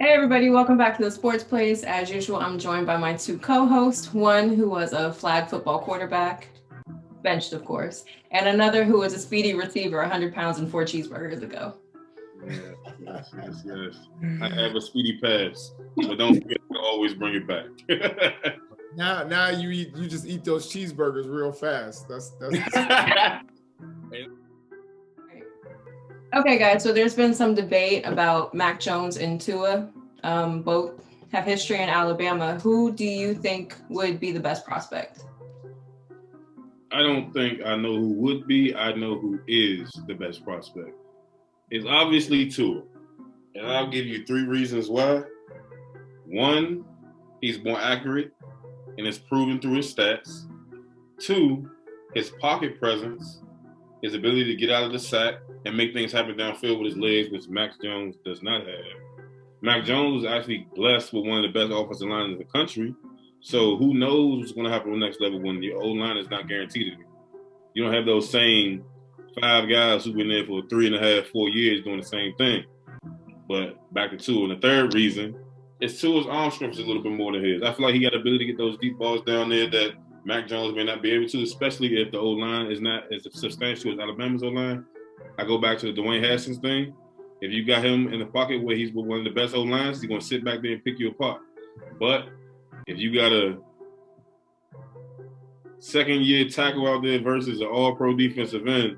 Hey everybody, welcome back to the Sports Place. As usual, I'm joined by my two co-hosts, one who was a flag football quarterback, benched of course, and another who was a speedy receiver, 100 pounds and 4 cheeseburgers ago. Yes. I have a speedy pass, but don't forget to always bring it back. Now you just eat those cheeseburgers real fast. That's Okay, guys, so there's been some debate about Mac Jones and Tua. Both have history in Alabama. Who do you think would be the best prospect? I don't think I know who would be. I know who is the best prospect. It's obviously Tua. And I'll give you 3 reasons why. 1, he's more accurate and it's proven through his stats. 2, his pocket presence, his ability to get out of the sack and make things happen downfield with his legs, which Mac Jones does not have. Mac Jones was actually blessed with one of the best offensive lines in the country. So who knows what's going to happen on the next level when your O-line is not guaranteed to be. You don't have those same 5 guys who've been there for 3.5, 4 years doing the same thing. But back to Tua. And the third reason is Tua's arm strength is a little bit more than his. I feel like he got the ability to get those deep balls down there that Mac Jones may not be able to, especially if the O-line is not as substantial as Alabama's O-line. I go back to the Dwayne Haskins thing. If you got him in the pocket where he's one of the best O-lines, he's going to sit back there and pick you apart. But if you got a second-year tackle out there versus an all-pro defensive end,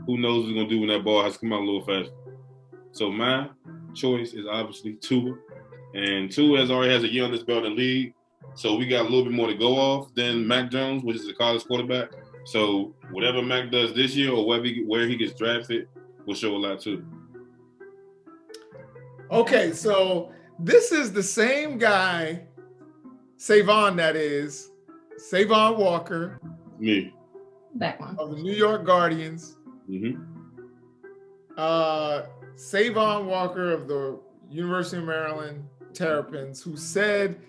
who knows what he's going to do when that ball has to come out a little faster. So my choice is obviously Tua. And Tua already has a year on this belt in the league. So we got a little bit more to go off than Mac Jones, which is a college quarterback. So whatever Mac does this year or where he gets drafted will show a lot too. Okay, so this is the same guy, Savon, that is, Savon Walker. Me. That one. Of the New York Guardians. Mm-hmm. Savon Walker of the University of Maryland Terrapins, who said,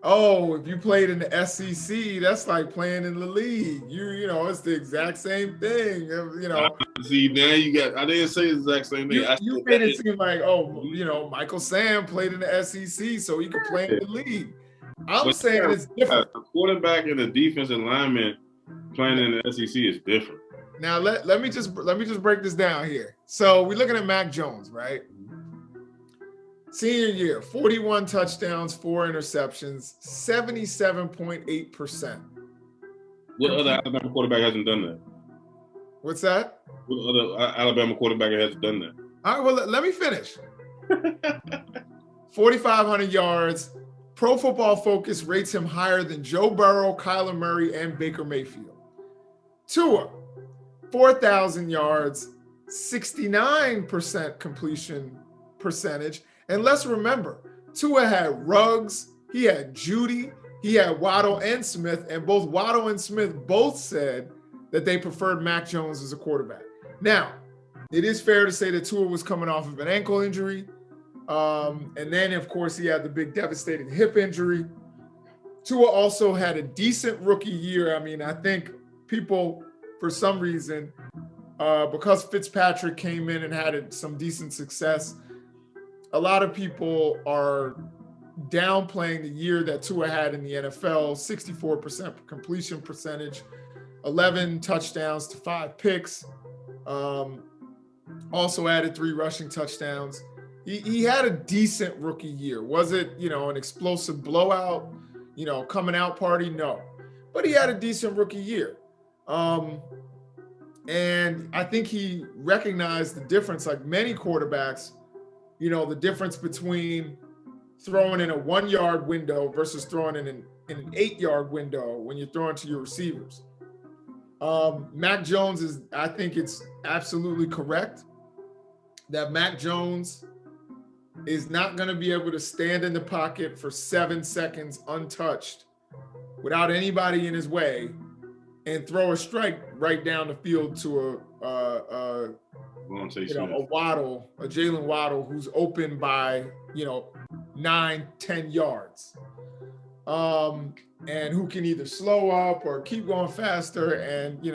"Oh, if you played in the SEC, that's like playing in the league. You know, it's the exact same thing. You know." See, now you got. I didn't say the exact same thing. You made it seem like, oh, you know, Michael Sam played in the SEC, so he could play in the league. I'm saying it's different. A quarterback and a defensive lineman playing in the SEC is different. Now let me just break this down here. So we're looking at Mac Jones, right? Senior year, 41 touchdowns, 4 interceptions, 77.8%. What other Alabama quarterback hasn't done that? What's that? What other Alabama quarterback hasn't done that? All right, well, let me finish. 4,500 yards. Pro Football Focus rates him higher than Joe Burrow, Kyler Murray, and Baker Mayfield. Tua, 4,000 yards, 69% completion percentage. And let's remember, Tua had Ruggs, he had Judy, he had Waddle and Smith, and both Waddle and Smith both said that they preferred Mac Jones as a quarterback. Now, it is fair to say that Tua was coming off of an ankle injury. And then, of course, he had the big devastating hip injury. Tua also had a decent rookie year. I mean, I think people, for some reason, because Fitzpatrick came in and had some decent success, a lot of people are downplaying the year that Tua had in the NFL, 64% completion percentage, 11 touchdowns to 5 picks, also added 3 rushing touchdowns. He had a decent rookie year. Was it, an explosive blowout, coming out party? No. But he had a decent rookie year. And I think he recognized the difference, like many quarterbacks, the difference between throwing in a 1-yard window versus throwing in an 8-yard window when you're throwing to your receivers. Mac Jones I think it's absolutely correct that Mac Jones is not going to be able to stand in the pocket for 7 seconds untouched without anybody in his way and throw a strike right down the field to a Waddle, a Jalen Waddle who's open by 9-10 yards, and who can either slow up or keep going faster, and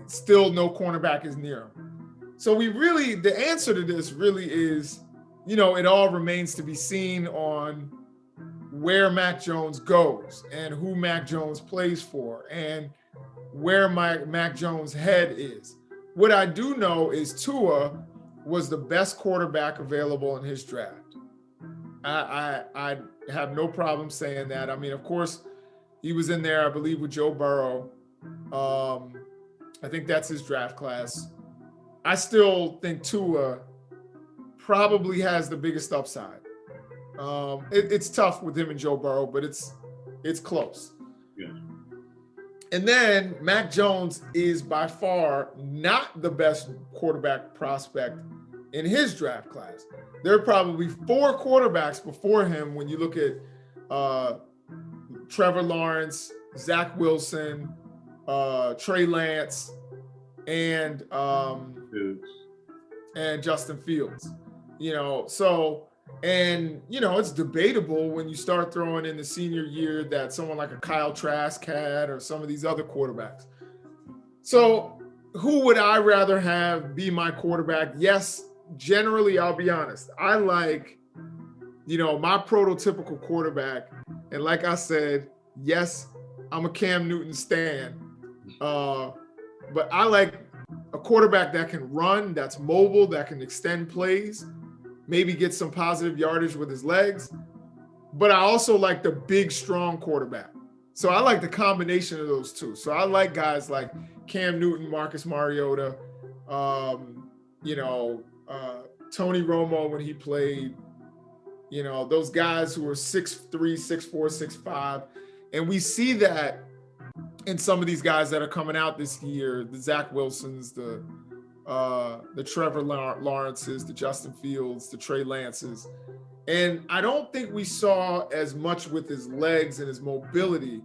still no cornerback is near him. So the answer to this really is, it all remains to be seen on where Mac Jones goes and who Mac Jones plays for and where Mac Jones' head is. What I do know is Tua was the best quarterback available in his draft. I have no problem saying that. I mean, of course, he was in there, I believe, with Joe Burrow. I think that's his draft class. I still think Tua probably has the biggest upside. It's tough with him and Joe Burrow, but it's close. Yeah. And then Mac Jones is by far not the best quarterback prospect in his draft class. There are probably 4 quarterbacks before him when you look at Trevor Lawrence, Zach Wilson, Trey Lance, and Justin Fields. It's debatable when you start throwing in the senior year that someone like a Kyle Trask had or some of these other quarterbacks. So who would I rather have be my quarterback? Yes, generally, I'll be honest. I like, my prototypical quarterback. And like I said, yes, I'm a Cam Newton stan. But I like a quarterback that can run, that's mobile, that can extend plays, maybe get some positive yardage with his legs. But I also like the big, strong quarterback. So I like the combination of those two. So I like guys like Cam Newton, Marcus Mariota, Tony Romo when he played, those guys who are 6'3", 6'4", 6'5". And we see that in some of these guys that are coming out this year, the Zach Wilsons, the Trevor Lawrences, the Justin Fields, the Trey Lances. And I don't think we saw as much with his legs and his mobility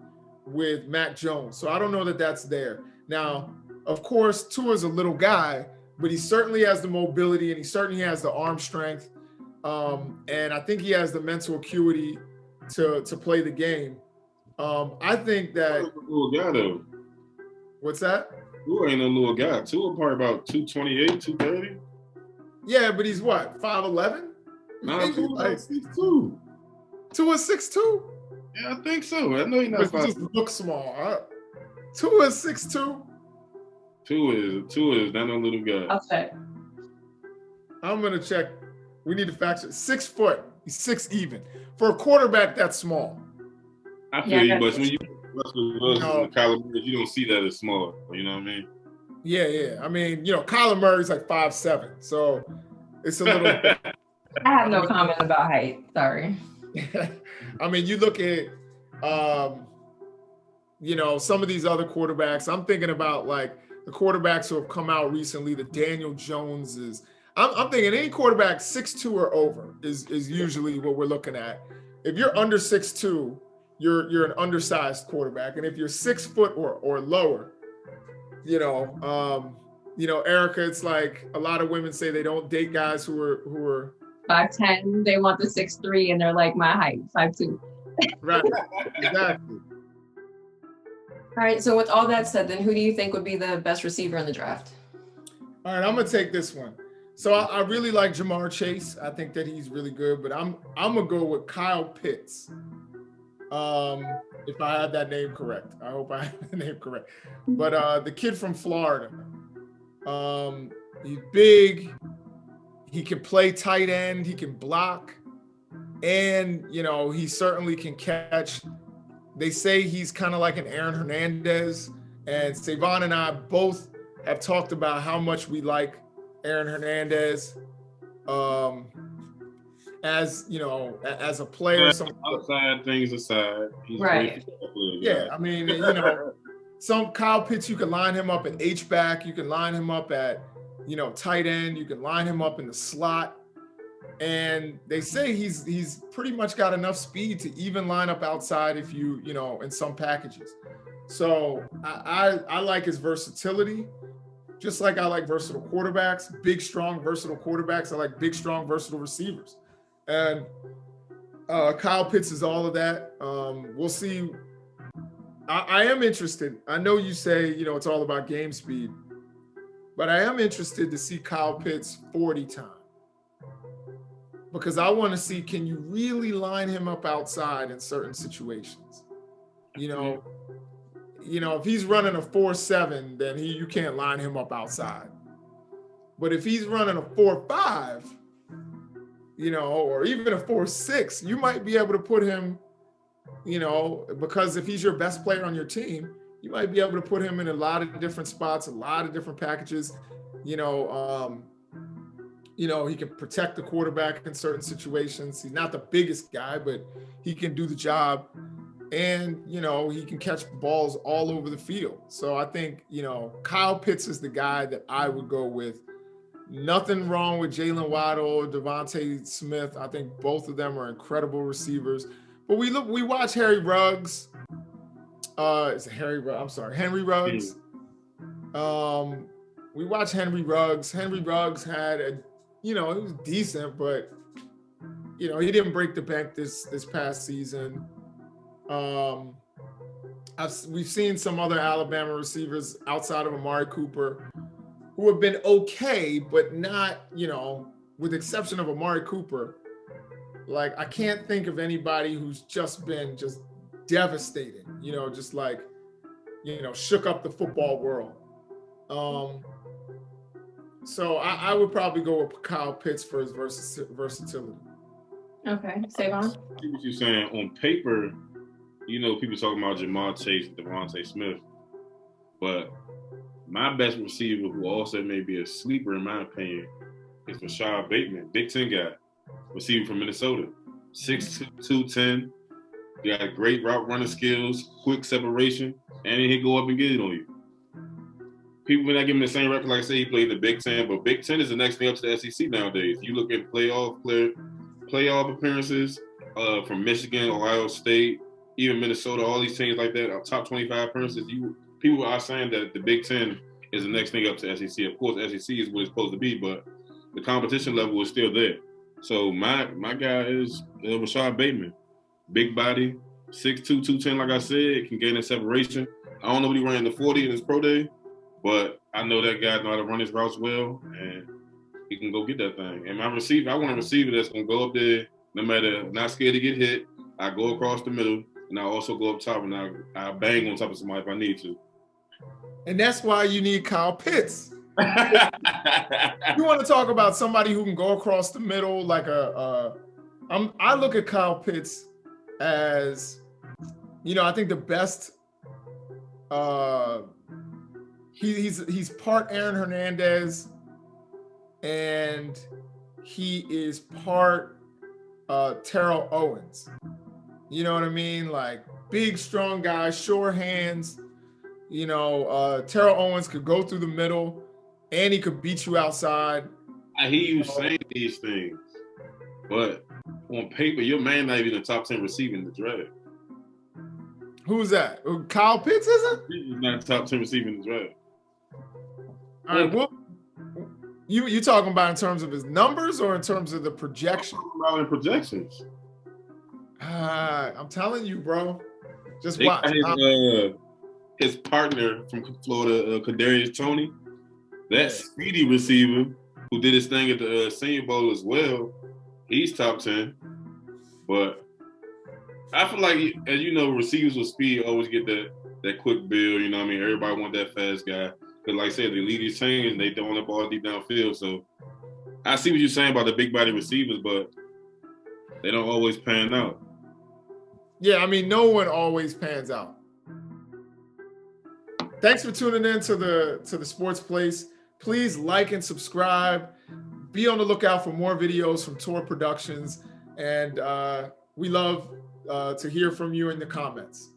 with Mac Jones. So I don't know that that's there. Now, of course, Tua's a little guy, but he certainly has the mobility and he certainly has the arm strength. And I think he has the mental acuity to play the game. I think that. Little guy, though. What's that? Tua ain't a little guy. Tua probably about 228, 230. Yeah, but he's what, 5'11"? Nah, Tua's like 6'2". Tua's 6'2"? Yeah, I think so. I know he's not 5'2". He just looks small. Tua's 6'2". Tua is not a little guy. I'll check. I'm gonna check. We need to fact check. 6 foot. He's 6 even. For a quarterback, that's small. I feel you, but when you Russell Wilson and Kyler Murray, you don't see that as small. You know what I mean? Yeah. I mean, Kyler Murray's like 5'7", so it's a little. I have no comment about height. Sorry. I mean, you look at, some of these other quarterbacks. I'm thinking about like the quarterbacks who have come out recently, the Daniel Joneses. I'm thinking any quarterback 6'2" or over is usually what we're looking at. If you're under 6'2", you're an undersized quarterback, and if you're 6 foot or lower, Erica, it's like a lot of women say they don't date guys who are 5'10". They want the 6'3", and they're like my height, 5'2". Right, exactly. All right. So with all that said, then who do you think would be the best receiver in the draft? All right, I'm gonna take this one. So I really like Jamar Chase. I think that he's really good, but I'm gonna go with Kyle Pitts. If I have that name correct. I hope I have the name correct. But the kid from Florida, he's big. He can play tight end. He can block. And, he certainly can catch. They say he's kind of like an Aaron Hernandez. And Savon and I both have talked about how much we like Aaron Hernandez. As a player, outside things aside, he's right. Yeah, I mean, some Kyle Pitts, you can line him up at H-back, you can line him up at, tight end, you can line him up in the slot, and they say he's pretty much got enough speed to even line up outside if you in some packages. So I like his versatility, just like I like versatile quarterbacks, big, strong, versatile quarterbacks. I like big, strong, versatile receivers. And Kyle Pitts is all of that. We'll see. I am interested. I know you say, it's all about game speed, but I am interested to see Kyle Pitts 40 time. because I want to see, can you really line him up outside in certain situations? You know, if he's running a 4.7, then you can't line him up outside. But if he's running a 4.5, or even a 4.6, you might be able to put him, because if he's your best player on your team, you might be able to put him in a lot of different spots, a lot of different packages. He can protect the quarterback in certain situations. He's not the biggest guy, but he can do the job. And, he can catch balls all over the field. So I think, Kyle Pitts is the guy that I would go with. Nothing wrong with Jalen Waddle or Devontae Smith. I think both of them are incredible receivers. But we watch Henry Ruggs. Henry Ruggs. We watch Henry Ruggs. Henry Ruggs had he was decent, but he didn't break the bank this past season. We've seen some other Alabama receivers outside of Amari Cooper who have been okay, but not, with the exception of Amari Cooper, like I can't think of anybody who's just been devastating, shook up the football world. So I would probably go with Kyle Pitts for his versatility. Okay, Savon? I see what you're saying. On paper, people talking about Jamar Chase and Devontae Smith, but my best receiver, who also may be a sleeper in my opinion, is Rashad Bateman, Big Ten guy, receiver from Minnesota. 6'2", 210. You got great route running skills, quick separation, and he'll go up and get it on you. People may not give him the same record, like I said, he played in the Big Ten, but Big Ten is the next thing up to the SEC nowadays. You look at playoff appearances from Michigan, Ohio State, even Minnesota, all these teams like that, top 25 appearances. People are saying that the Big Ten is the next thing up to SEC. Of course, SEC is what it's supposed to be, but the competition level is still there. So my guy is Rashad Bateman. Big body, 6'2", 210, like I said, can gain that separation. I don't know what he ran in the 40 in his pro day, but I know that guy know how to run his routes well, and he can go get that thing. And my receiver, I want a receiver that's going to go up there, no matter, not scared to get hit. I go across the middle, and I also go up top, and I bang on top of somebody if I need to. And that's why you need Kyle Pitts. You want to talk about somebody who can go across the middle like I look at Kyle Pitts as, I think the best. He's part Aaron Hernandez, and he is part Terrell Owens. You know what I mean? Like big, strong guy, sure hands. Terrell Owens could go through the middle, and he could beat you outside. I hear you saying these things, but on paper, your man not even a top 10 receiver in the draft. Who's that? Kyle Pitts isn't? He's not a top 10 receiver in the draft. All right, well, you talking about in terms of his numbers or in terms of the projection? I'm talking about in projections. I'm telling you, bro. Just They watch. His partner from Florida, Kadarius Toney, that speedy receiver who did his thing at the Senior Bowl as well, he's top 10. But I feel like, as you know, receivers with speed always get that quick build. You know what I mean? Everybody want that fast guy. Because like I said, they lead these teams and they throwing the ball deep downfield. So I see what you're saying about the big body receivers, but they don't always pan out. Yeah, I mean, no one always pans out. Thanks for tuning in to the Sports Place. Please like and subscribe. Be on the lookout for more videos from Tor Productions. And we love to hear from you in the comments.